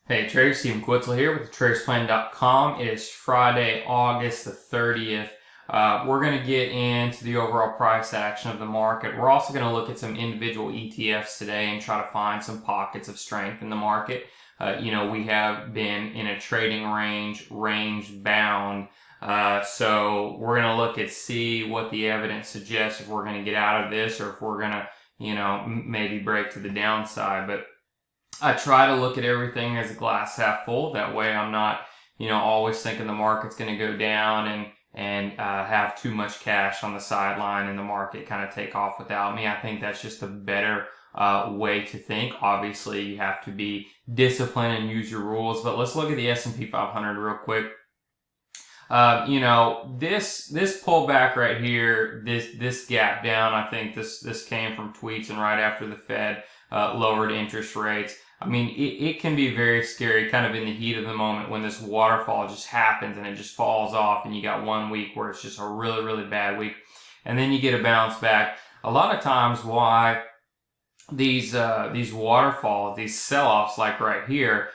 Hey Trader, Stephen Quitzel here with TradersPlan.com. It is Friday, August the 30th. We're going to get into the overall price action of the market. We're also going to look at some individual ETFs today and try to find some pockets of strength in the market. We have been in a trading range bound. So we're going to look at see what the evidence suggests if we're going to get out of this or if we're going to, maybe break to the downside. But I try to look at everything as a glass half full. That way I'm not, always thinking the market's going to go down and have too much cash on the sideline and the market kind of take off without me. I think that's just a better way to think. Obviously, you have to be disciplined and use your rules. But let's look at the S&P 500 real quick. This pullback right here, this gap down, I think this came from tweets and right after the Fed lowered interest rates. I mean, it can be very scary kind of in the heat of the moment when this waterfall just happens and it just falls off and you got 1 week where it's just a really, really bad week. And then you get a bounce back. A lot of times why these waterfalls, these sell-offs like right here,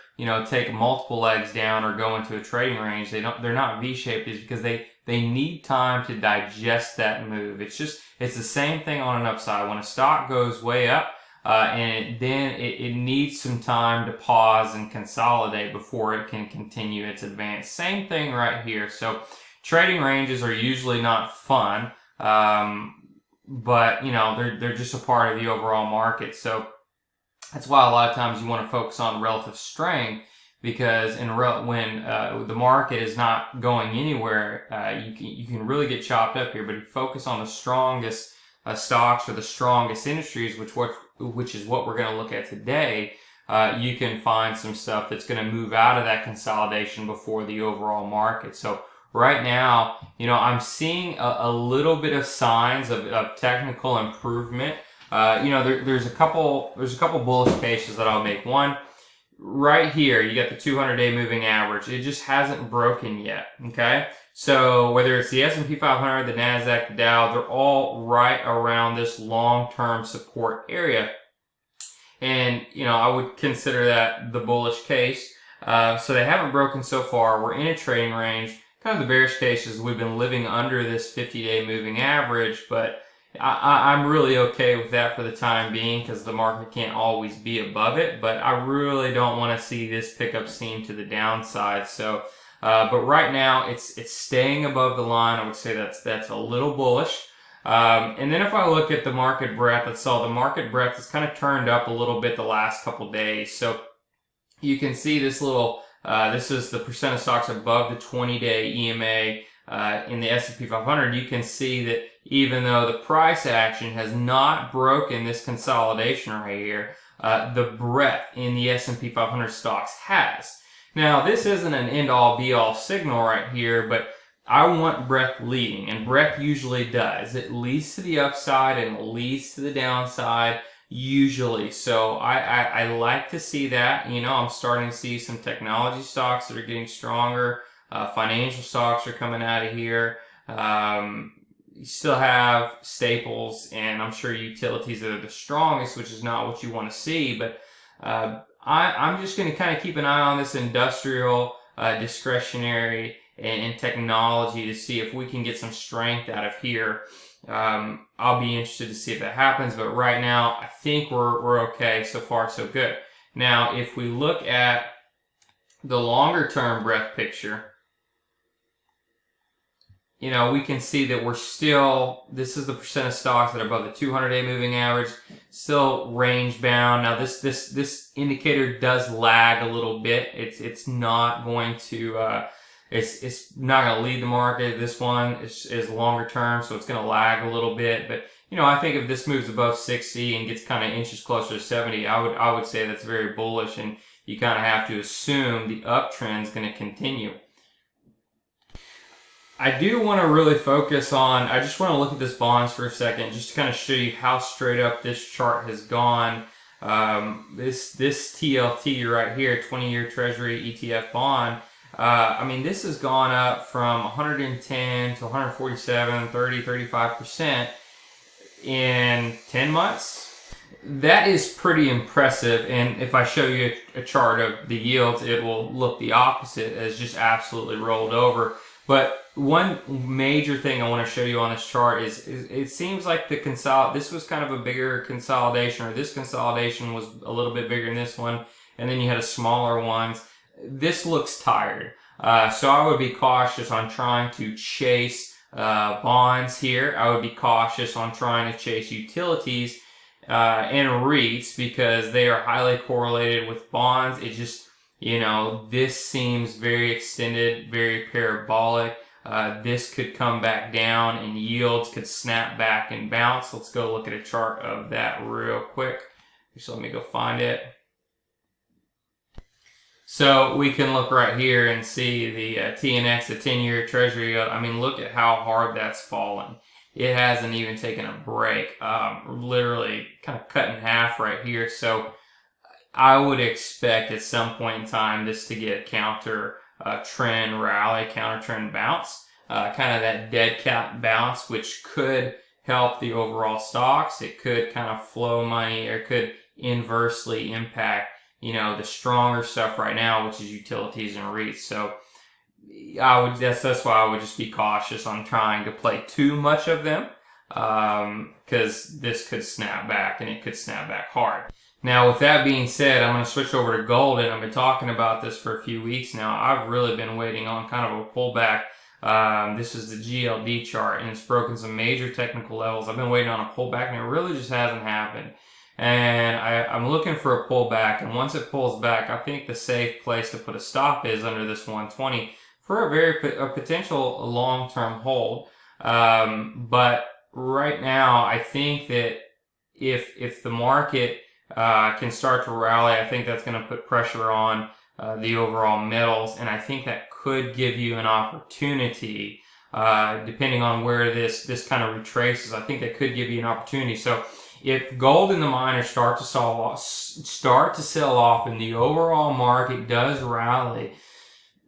take multiple legs down or go into a trading range, they're not V-shaped is because they need time to digest that move. It's the same thing on an upside. When a stock goes way up, and it needs some time to pause and consolidate before it can continue its advance. Same thing right here. So trading ranges are usually not fun, but they're just a part of the overall market. So that's why a lot of times you want to focus on relative strength, because when the market is not going anywhere, you can really get chopped up here. But if you focus on the strongest stocks or the strongest industries, which is what we're going to look at today, you can find some stuff that's going to move out of that consolidation before the overall market. So right now, I'm seeing a little bit of signs of technical improvement. There's a couple bullish cases that I'll make. One, right here, you got the 200-day moving average. It just hasn't broken yet, okay? So whether it's the S&P 500, the NASDAQ, the Dow, they're all right around this long-term support area. And, I would consider that the bullish case. So they haven't broken so far. We're in a trading range. Kind of the bearish case is we've been living under this 50-day moving average, but I'm really okay with that for the time being because the market can't always be above it. But I really don't want to see this pickup steam to the downside. So, but right now it's staying above the line. I would say that's a little bullish. And then if I look at the market breadth, let's saw the market breadth has kind of turned up a little bit the last couple days. So you can see this little, this is the percent of stocks above the 20-day EMA in the S&P 500. You can see that even though the price action has not broken this consolidation right here, the breadth in the S&P 500 stocks has. Now, this isn't an end-all be-all signal right here, but I want breadth leading, and breadth usually does. It leads to the upside and it leads to the downside, usually. So I like to see that. I'm starting to see some technology stocks that are getting stronger. Financial stocks are coming out of here. You still have staples, and I'm sure utilities that are the strongest, which is not what you want to see. But I'm just going to kind of keep an eye on this industrial, discretionary, and technology to see if we can get some strength out of here. I'll be interested to see if that happens, but right now I think we're okay. So far, so good. Now, if we look at the longer term breadth picture, we can see that we're still, this is the percent of stocks that are above the 200-day moving average, still range bound. Now this indicator does lag a little bit. It's not going to, it's not going to lead the market. This one is longer term, so it's going to lag a little bit. But, I think if this moves above 60 and gets kind of inches closer to 70, I would say that's very bullish, and you kind of have to assume the uptrend is going to continue. I do want to really focus on, I just want to look at this bonds for a second, just to kind of show you how straight up this chart has gone. This TLT right here, 20-year Treasury ETF bond, this has gone up from 110 to 147, 30, 35% in 10 months. That is pretty impressive, and if I show you a chart of the yields, it will look the opposite, as just absolutely rolled over. But one major thing I want to show you on this chart is it seems like this was kind of a bigger consolidation, or this consolidation was a little bit bigger than this one, and then you had a smaller ones. This looks tired. So I would be cautious on trying to chase bonds here. I would be cautious on trying to chase utilities and REITs, because they are highly correlated with bonds. It just, this seems very extended, very parabolic. This could come back down and yields could snap back and bounce. Let's go look at a chart of that real quick. Just let me go find it. So we can look right here and see the TNX, the 10-year Treasury. I mean, look at how hard that's fallen. It hasn't even taken a break. Literally kind of cut in half right here. So I would expect at some point in time this to get a counter trend rally, counter trend bounce, kind of that dead cat bounce, which could help the overall stocks. It could kind of flow money, or could inversely impact, the stronger stuff right now, which is utilities and REITs. So that's why I would just be cautious on trying to play too much of them, because this could snap back, and it could snap back hard. Now, with that being said, I'm going to switch over to gold, and I've been talking about this for a few weeks now. I've really been waiting on kind of a pullback. This is the GLD chart, and it's broken some major technical levels. I've been waiting on a pullback, and it really just hasn't happened. And I'm looking for a pullback, and once it pulls back, I think the safe place to put a stop is under this 120 for a potential long-term hold. But right now, I think that if the market can start to rally, I think that's going to put pressure on the overall metals, and I think that could give you an opportunity, depending on where this kind of retraces. I think that could give you an opportunity. So if gold and the miners start to sell off and the overall market does rally,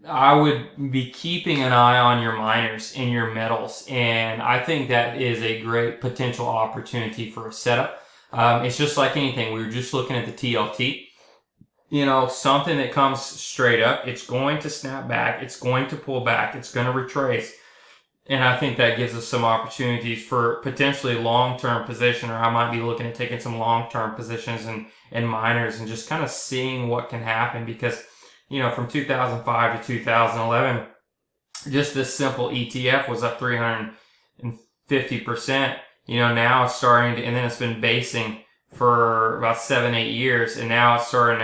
I would be keeping an eye on your miners and your metals, and I think that is a great potential opportunity for a setup. It's just like anything. We were just looking at the TLT. Something that comes straight up, it's going to snap back, it's going to pull back, it's going to retrace. And I think that gives us some opportunities for potentially long-term position, or I might be looking at taking some long-term positions in miners and just kind of seeing what can happen, because, from 2005 to 2011, just this simple ETF was up 350%. Now it's starting to, and then it's been basing for about 7-8 years, and now it's starting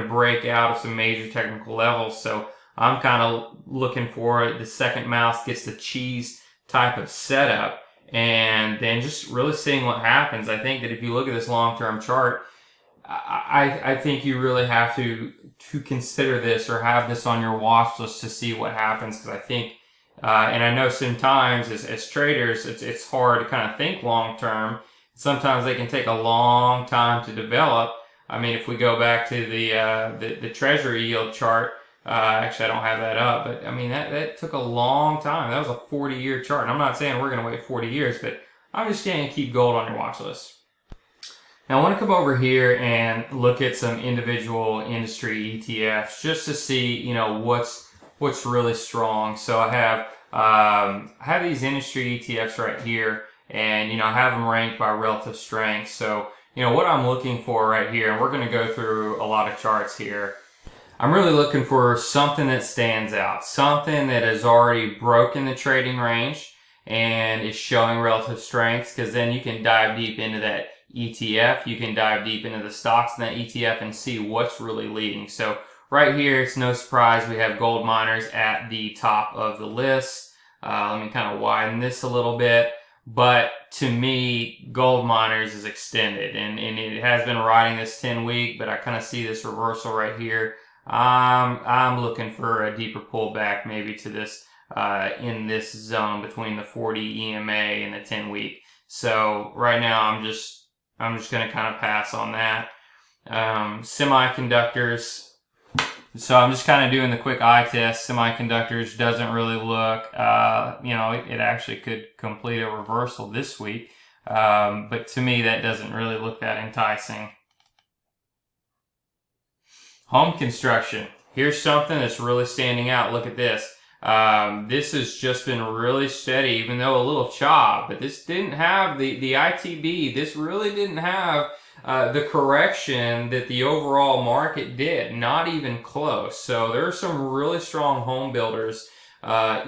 to break out of some major technical levels. So I'm kind of looking for the second mouse gets the cheese type of setup, and then just really seeing what happens. I think that if you look at this long-term chart, I think you really have to consider this, or have this on your watch list to see what happens, because I think, and I know sometimes as traders, it's hard to kind of think long-term. Sometimes they can take a long time to develop. I mean, if we go back to the Treasury yield chart, actually I don't have that up, but I mean, that took a long time. That was a 40-year chart. And I'm not saying we're going to wait 40 years, but I'm just going to keep gold on your watch list. Now I want to come over here and look at some individual industry ETFs just to see, what's really strong. So I have these industry ETFs right here, and I have them ranked by relative strength. So what I'm looking for right here, and we're going to go through a lot of charts here. I'm really looking for something that stands out, something that has already broken the trading range and is showing relative strengths, because then you can dive deep into that ETF. You can dive deep into the stocks in that ETF and see what's really leading. So right here, it's no surprise we have gold miners at the top of the list. Let me kind of widen this a little bit. But to me, gold miners is extended, and it has been riding this 10-week, but I kind of see this reversal right here. I'm looking for a deeper pullback, maybe to this, in this zone between the 40 EMA and the 10-week. So right now I'm just going to kind of pass on that. Semiconductors. So I'm just kind of doing the quick eye test. Semiconductors doesn't really look, it actually could complete a reversal this week. But to me, that doesn't really look that enticing. Home construction. Here's something that's really standing out. Look at this. This has just been really steady, even though a little chop, but this didn't have the ITB. This really didn't have the correction that the overall market did, not even close. So there are some really strong home builders that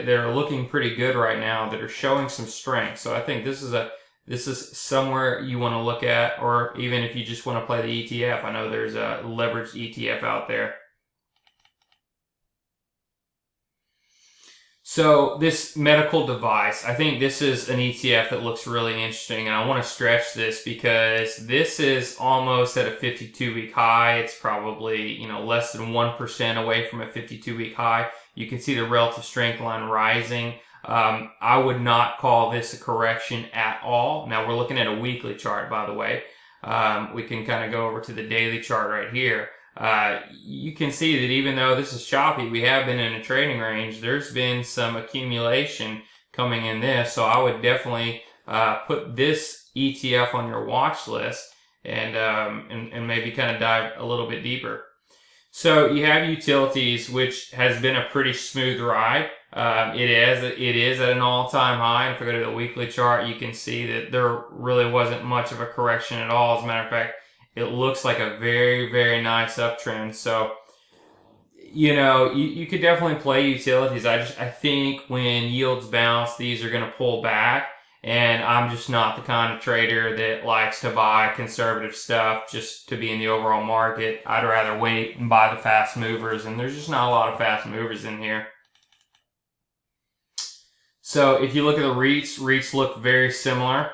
are looking pretty good right now that are showing some strength. So I think this is somewhere you want to look at, or even if you just want to play the ETF. I know there's a leveraged ETF out there. So this medical device, I think this is an ETF that looks really interesting, and I want to stretch this because this is almost at a 52-week high. It's probably, less than 1% away from a 52-week high. You can see the relative strength line rising. I would not call this a correction at all. Now we're looking at a weekly chart, by the way. We can kind of go over to the daily chart right here. You can see that even though this is choppy, we have been in a trading range. There's been some accumulation coming in this, so I would definitely put this ETF on your watch list and maybe kind of dive a little bit deeper. So you have utilities, which has been a pretty smooth ride. It is at an all-time high. And if I go to the weekly chart, you can see that there really wasn't much of a correction at all. As a matter of fact, it looks like a very, very nice uptrend. So, you could definitely play utilities. I think when yields bounce, these are going to pull back. And I'm just not the kind of trader that likes to buy conservative stuff just to be in the overall market. I'd rather wait and buy the fast movers, and there's just not a lot of fast movers in here. So if you look at the REITs look very similar.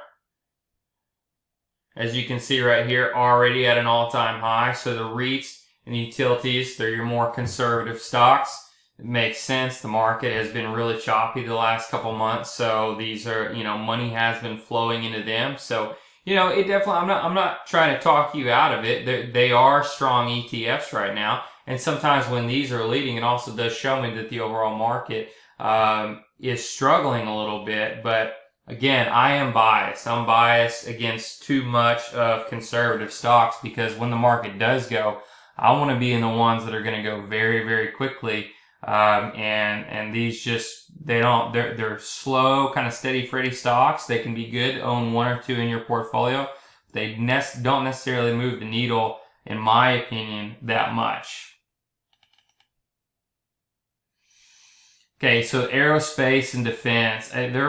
As you can see right here, already at an all-time high. So the REITs and the utilities, they're your more conservative stocks. It makes sense. The market has been really choppy the last couple months. So these are, money has been flowing into them. So, it definitely, I'm not trying to talk you out of it. They are strong ETFs right now. And sometimes when these are leading, it also does show me that the overall market, is struggling a little bit. But again, I am biased. I'm biased against too much of conservative stocks because when the market does go, I want to be in the ones that are going to go very, very quickly. And these they're slow, kind of steady Freddy stocks. They can be good to own one or two in your portfolio. They don't necessarily move the needle, in my opinion, that much. Okay, so aerospace and defense. There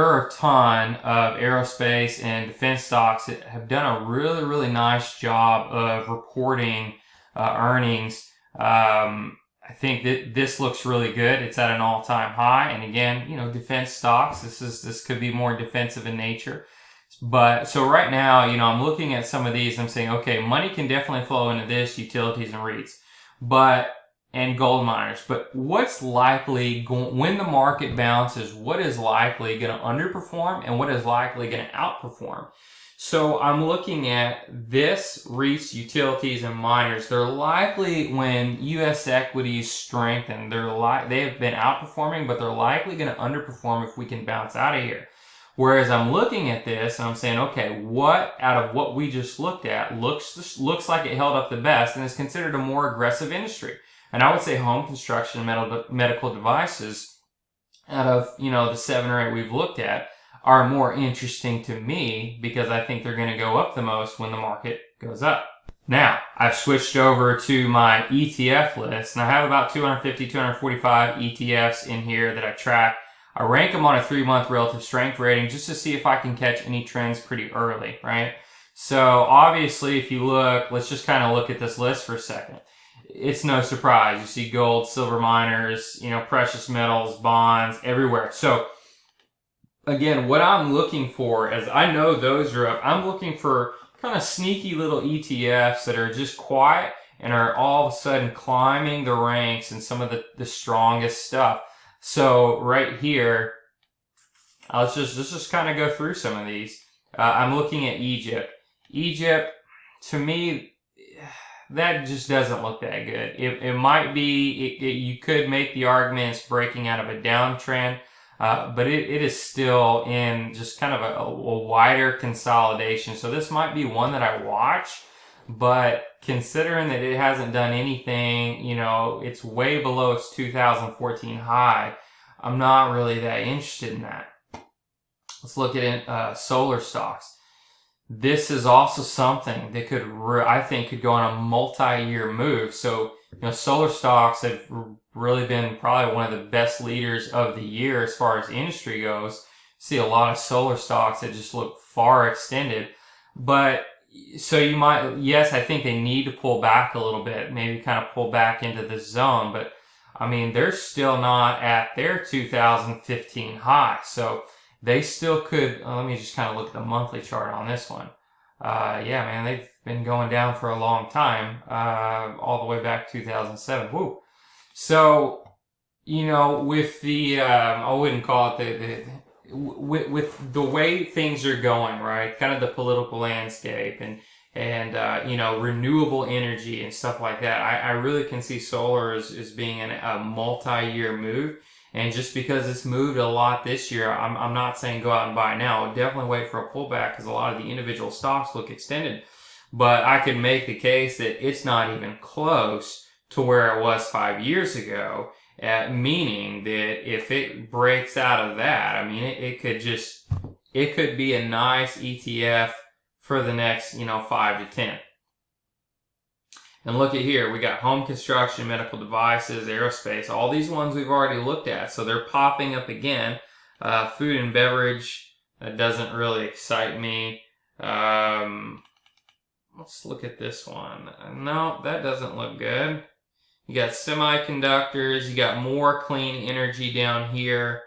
are a ton of aerospace and defense stocks that have done a really, really nice job of reporting earnings. I think that this looks really good. It's at an all-time high. And again, defense stocks, this could be more defensive in nature. But so right now, I'm looking at some of these and I'm saying, okay, money can definitely flow into this, utilities and REITs, and gold miners. But what's likely when the market bounces, what is likely going to underperform and what is likely going to outperform? So I'm looking at this, REITs, utilities, and miners. They're likely, when U.S. equities strengthen, they have been outperforming, but they're likely going to underperform if we can bounce out of here. Whereas I'm looking at this and I'm saying, okay, what out of what we just looked at looks like it held up the best and is considered a more aggressive industry. And I would say home construction and medical devices, out of, the 7 or 8 we've looked at, are more interesting to me because I think they're going to go up the most when the market goes up. Now, I've switched over to my ETF list, and I have about 250, 245 ETFs in here that I track. I rank them on a 3-month relative strength rating just to see if I can catch any trends pretty early, right? So obviously, if you look, let's just kind of look at this list for a second. It's no surprise. You see gold, silver miners, precious metals, bonds, everywhere. So again, what I'm looking for, as I know those are up, I'm looking for kind of sneaky little ETFs that are just quiet and are all of a sudden climbing the ranks in some of the strongest stuff. So right here, let's just kind of go through some of these. I'm looking at Egypt. Egypt, to me, that just doesn't look that good. It might be, you could make the argument it's breaking out of a downtrend. but it is still in just kind of a wider consolidation. So this might be one that I watch, but considering that it hasn't done anything, you know, it's way below its 2014 high, I'm not really that interested in that. Let's look at solar stocks. This is also something that could, I think, could go on a multi-year move. So, you know, solar stocks have really been probably one of the best leaders of the year as far as industry goes. See a lot of solar stocks that just look far extended. But, so you might, yes, I think they need to pull back a little bit, maybe kind of pull back into this zone. But, I mean, they're still not at their 2015 high. So, they still could, let me just kind of look at the monthly chart on this one. Yeah, man, they've been going down for a long time, all the way back to 2007. Woo. So, you know, with the, I wouldn't call it with the way things are going, right? Kind of the political landscape and you know, renewable energy and stuff like that. I really can see solar as being a multi-year move. And just because it's moved a lot this year, I'm not saying go out and buy now. I'll definitely wait for a pullback because a lot of the individual stocks look extended. But I could make the case that it's not even close to where it was 5 years ago, meaning that if it breaks out of that, I mean, it could be a nice ETF for the next, you know, 5 to 10. And look at here, we got home construction, medical devices, aerospace, all these ones we've already looked at. So they're popping up again. Food and beverage, that doesn't really excite me. Let's look at this one. No, that doesn't look good. You got semiconductors, you got more clean energy down here.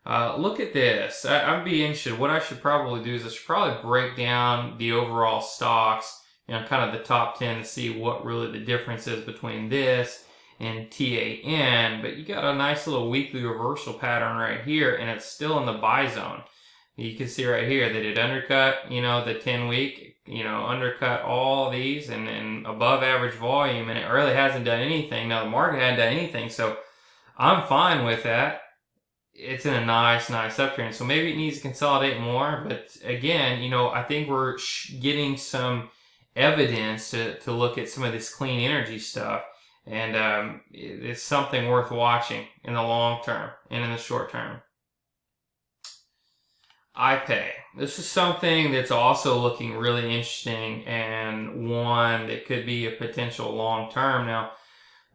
Look at this. I'd be interested. What I should probably do is I should probably break down the overall stocks, you know, kind of the top 10 to see what really the difference is between this and TAN. But you got a nice little weekly reversal pattern right here, and it's still in the buy zone. You can see right here that it undercut, you know, the 10-week, you know, undercut all these and above average volume, and it really hasn't done anything. Now, the market hadn't done anything, so I'm fine with that. It's in a nice uptrend. So maybe it needs to consolidate more. But again, you know, I think we're getting some evidence to look at some of this clean energy stuff. And it's something worth watching in the long term and in the short term. iPay. This is something that's also looking really interesting and one that could be a potential long term. Now,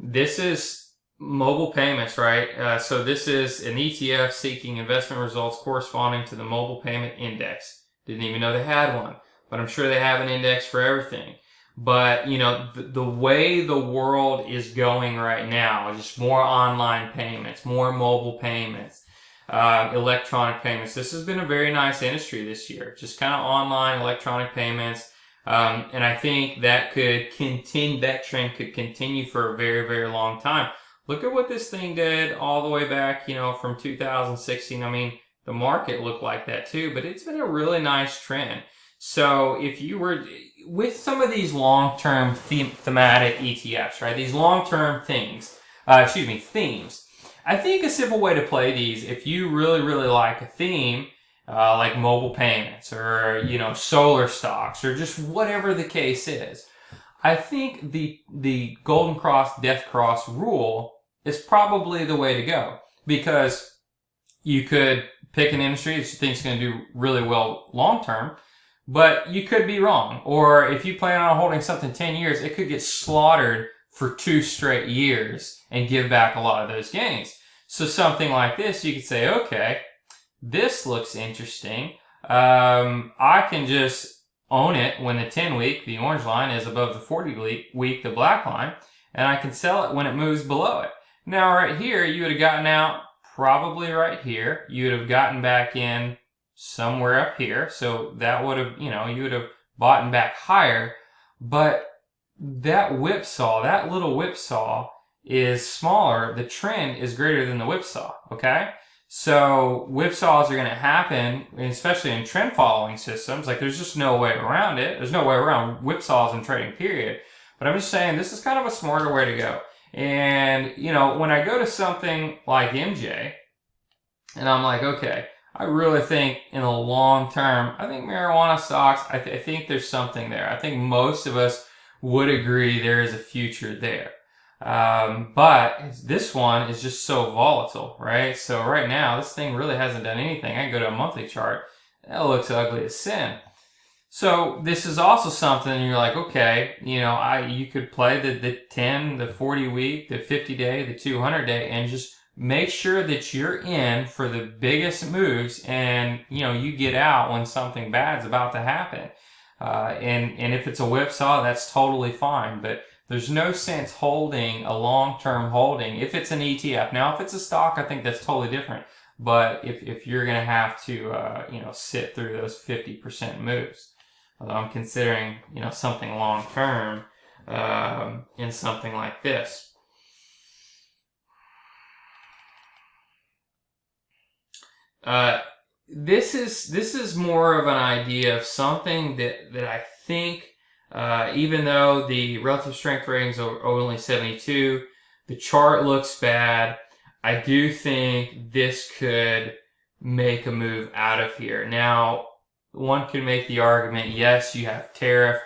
this is mobile payments, right? So this is an ETF seeking investment results corresponding to the mobile payment index. Didn't even know they had one, but I'm sure they have an index for everything. But, you know, the way the world is going right now is just more online payments, more mobile payments, electronic payments. This has been a very nice industry this year, just kind of online electronic payments. And I think that could continue, that trend could continue for a very, very long time. Look at what this thing did all the way back, you know, from 2016. I mean, the market looked like that too, but it's been a really nice trend. So if you were, with some of these long-term thematic ETFs, right, these long-term themes, I think a simple way to play these, if you really, really like a theme, like mobile payments or, you know, solar stocks or just whatever the case is, I think the Golden Cross, Death Cross rule is probably the way to go, because you could pick an industry that you think is going to do really well long term, but you could be wrong. Or if you plan on holding something 10 years, it could get slaughtered for 2 straight years and give back a lot of those gains. So something like this, you could say, okay, this looks interesting. I can just own it when the 10-week, the orange line, is above the 40-week, the black line, and I can sell it when it moves below it. Now, right here, you would have gotten out probably right here. You would have gotten back in somewhere up here. So that would have, you know, you would have bought back higher. But that whipsaw, that little whipsaw is smaller. The trend is greater than the whipsaw, okay? So whipsaws are going to happen, especially in trend following systems. Like, there's just no way around it. There's no way around whipsaws in trading, period. But I'm just saying this is kind of a smarter way to go. And, you know, when I go to something like MJ, And I'm like, okay, I really think in the long term, I think marijuana stocks, I think there's something there. I think most of us would agree there is a future there. But this one is just so volatile, right? So right now, this thing really hasn't done anything. I can go to a monthly chart. That looks ugly as sin. So this is also something you're like, okay, you could play the 10, the 40 week, the 50 day, the 200 day, and just make sure that you're in for the biggest moves, and you get out when something bad's about to happen. And if it's a whipsaw, that's totally fine. But there's no sense holding a long-term holding if it's an ETF. Now, if it's a stock, I think that's totally different. But if you're going to have to, sit through those 50% moves, although I'm considering, something long-term in something like this. This is more of an idea of something that I think, even though the relative strength ratings are only 72, the chart looks bad. I do think this could make a move out of here. Now, one could make the argument, yes, you have tariff,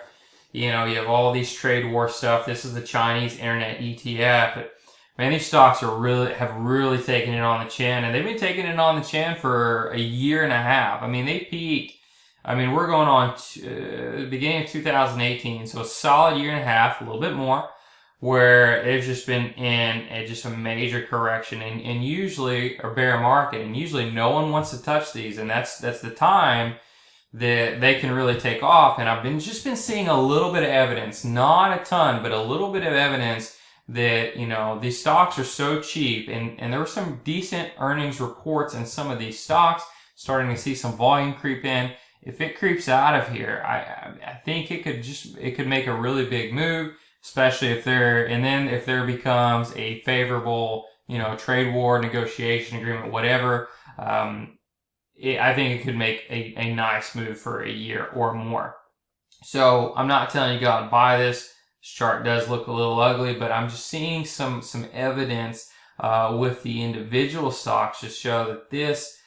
you have all these trade war stuff. This is the Chinese internet ETF. But man, these stocks have really taken it on the chin, and they've been taking it on the chin for a year and a half. I mean, they peaked. I mean, we're going on the beginning of 2018, so a solid year and a half, a little bit more, where it's just been in just a major correction, and usually a bear market, and usually no one wants to touch these, and that's the time that they can really take off. And I've been seeing a little bit of evidence, not a ton, but a little bit of evidence that, these stocks are so cheap, and there were some decent earnings reports in some of these stocks, starting to see some volume creep in. If it creeps out of here, I think it could make a really big move, especially if there becomes a favorable, trade war, negotiation agreement, whatever. I think it could make a nice move for a year or more. So I'm not telling you go out and buy this. This chart does look a little ugly, but I'm just seeing some evidence with the individual stocks to show that this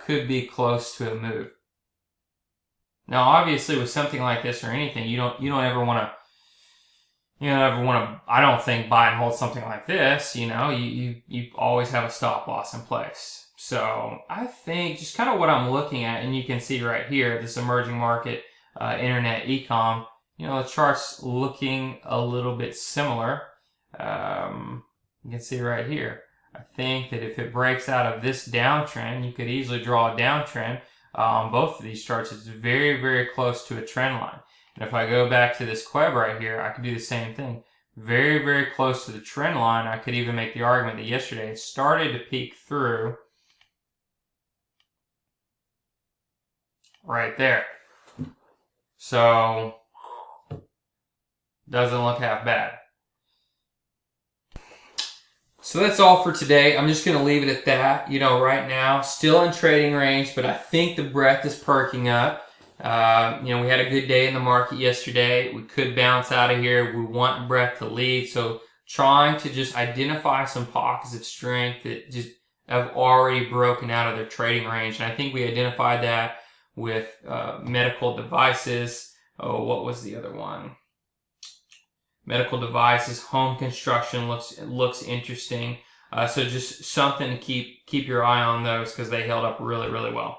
could be close to a move. Now, obviously, with something like this or anything, you don't ever want to, I don't think, buy and hold something like this. You always have a stop loss in place. So I think just kind of what I'm looking at, and you can see right here, this emerging market, internet ecom, the chart's looking a little bit similar. You can see right here. I think that if it breaks out of this downtrend, you could easily draw a downtrend. Both of these charts, it's very, very close to a trend line. And if I go back to this Queb right here, I could do the same thing. Very, very close to the trend line. I could even make the argument that yesterday it started to peak through right there. So, doesn't look half bad. So that's all for today. I'm just going to leave it at that. Right now, still in trading range, but I think the breath is perking up. We had a good day in the market yesterday. We could bounce out of here. We want breath to lead. So trying to just identify some pockets of strength that just have already broken out of their trading range. And I think we identified that with medical devices. Oh, what was the other one? Medical devices, home construction looks interesting. So just something to keep your eye on those, because they held up really, really well.